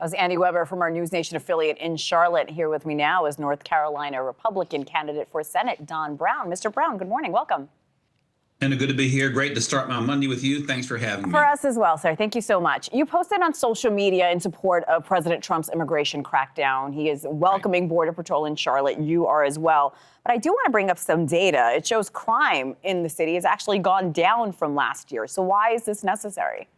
That was Andy Weber from our NewsNation affiliate in Charlotte. Here with me now is North Carolina Republican candidate for Senate, Don Brown. Mr. Brown, good morning. Welcome. And good to be here. Great to start my Monday with you. Thanks for having me. For us as well, sir. Thank you so much. You posted on social media in support of President Trump's immigration crackdown. He is welcoming Border Patrol in Charlotte. You are as well. But I do want to bring up some data. It shows crime in the city has actually gone down from last year. So why is this necessary?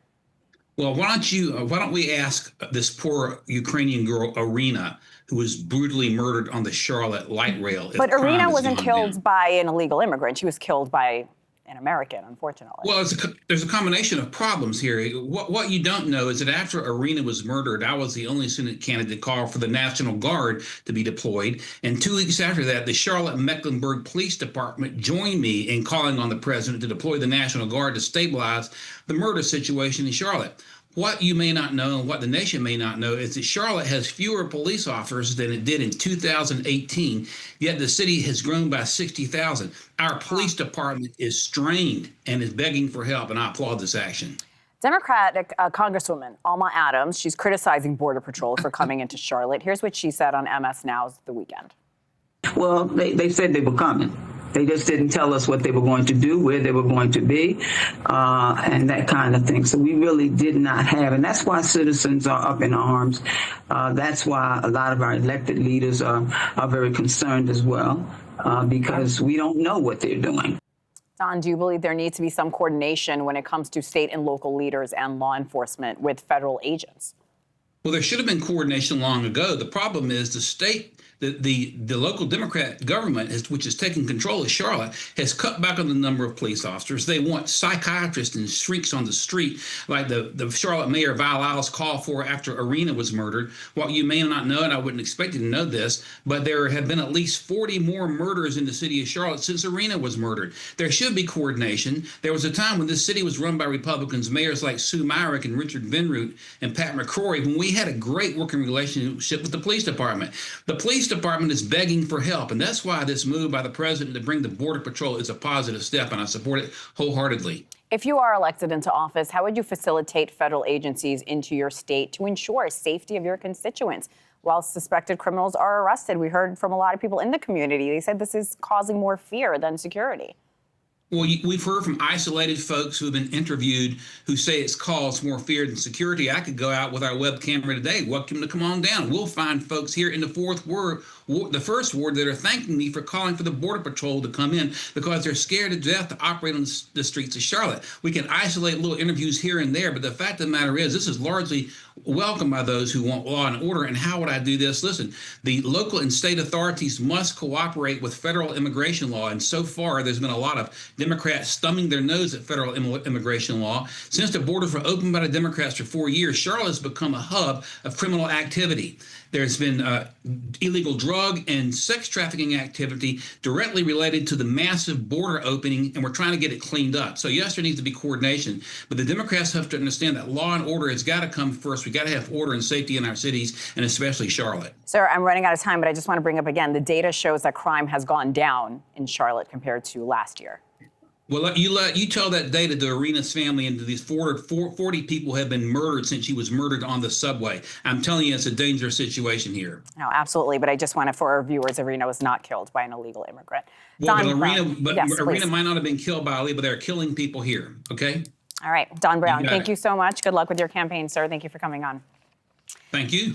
Well, why don't we ask this poor Ukrainian girl, Irina, who was brutally murdered on the Charlotte light rail. But Irina wasn't killed by an illegal immigrant. She was killed by an American, unfortunately. Well, there's a combination of problems here. What you don't know is that after Irina was murdered, I was the only Senate candidate to call for the National Guard to be deployed. And 2 weeks after that, the Charlotte Mecklenburg Police Department joined me in calling on the president to deploy the National Guard to stabilize the murder situation in Charlotte. What you may not know and what the nation may not know is that Charlotte has fewer police officers than it did in 2018, yet the city has grown by 60,000. Our police department is strained and is begging for help, and I applaud this action. Democratic Congresswoman Alma Adams, she's criticizing Border Patrol for coming into Charlotte. Here's what she said on MS Now's The Weekend. Well, they said they were coming. They just didn't tell us what they were going to do, where they were going to be, and that kind of thing. So we really did not have, and that's why citizens are up in arms. That's why a lot of our elected leaders are very concerned as well, because we don't know what they're doing. Don, do you believe there needs to be some coordination when it comes to state and local leaders and law enforcement with federal agents? Well, there should have been coordination long ago. The problem is the state, the local Democrat government, which is taking control of Charlotte, has cut back on the number of police officers. They want psychiatrists and shrieks on the street, like the Charlotte Mayor Val called for after Irina was murdered. What you may not know, and I wouldn't expect you to know this, but there have been at least 40 more murders in the city of Charlotte since Irina was murdered. There should be coordination. There was a time when this city was run by Republicans, mayors like Sue Myrick and Richard Vinroot and Pat McCrory, when we had a great working relationship with the police department. The police department is begging for help, and that's why this move by the president to bring the Border Patrol is a positive step, and I support it wholeheartedly. If you are elected into office, how would you facilitate federal agencies into your state to ensure safety of your constituents while suspected criminals are arrested? We heard from a lot of people in the community. They said this is causing more fear than security. Well, we've heard from isolated folks who have been interviewed who say it's caused more fear than security. I could go out with our web camera today. Welcome to come on down. We'll find folks here in the the first ward that are thanking me for calling for the Border Patrol to come in because they're scared to death to operate on the streets of Charlotte. We can isolate little interviews here and there, but the fact of the matter is this is largely welcomed by those who want law and order. And how would I do this? Listen, the local and state authorities must cooperate with federal immigration law. And so far, there's been a lot of Democrats thumbing their nose at federal immigration law. Since the borders were opened by the Democrats for 4 years, Charlotte has become a hub of criminal activity. There's been illegal drug and sex trafficking activity directly related to the massive border opening, and we're trying to get it cleaned up. So yes, there needs to be coordination, but the Democrats have to understand that law and order has got to come first. We got to have order and safety in our cities, and especially Charlotte. Sir, I'm running out of time, but I just want to bring up again, the data shows that crime has gone down in Charlotte compared to last year. Well, you tell that data to Irina's family, and to these 40 people have been murdered since she was murdered on the subway. I'm telling you, it's a dangerous situation here. No, absolutely. But I just wanted for our viewers, Irina was not killed by an illegal immigrant. Well, Irina might not have been killed by illegal, but they're killing people here. Okay. All right. Don Brown, thank you so much. Good luck with your campaign, sir. Thank you for coming on. Thank you.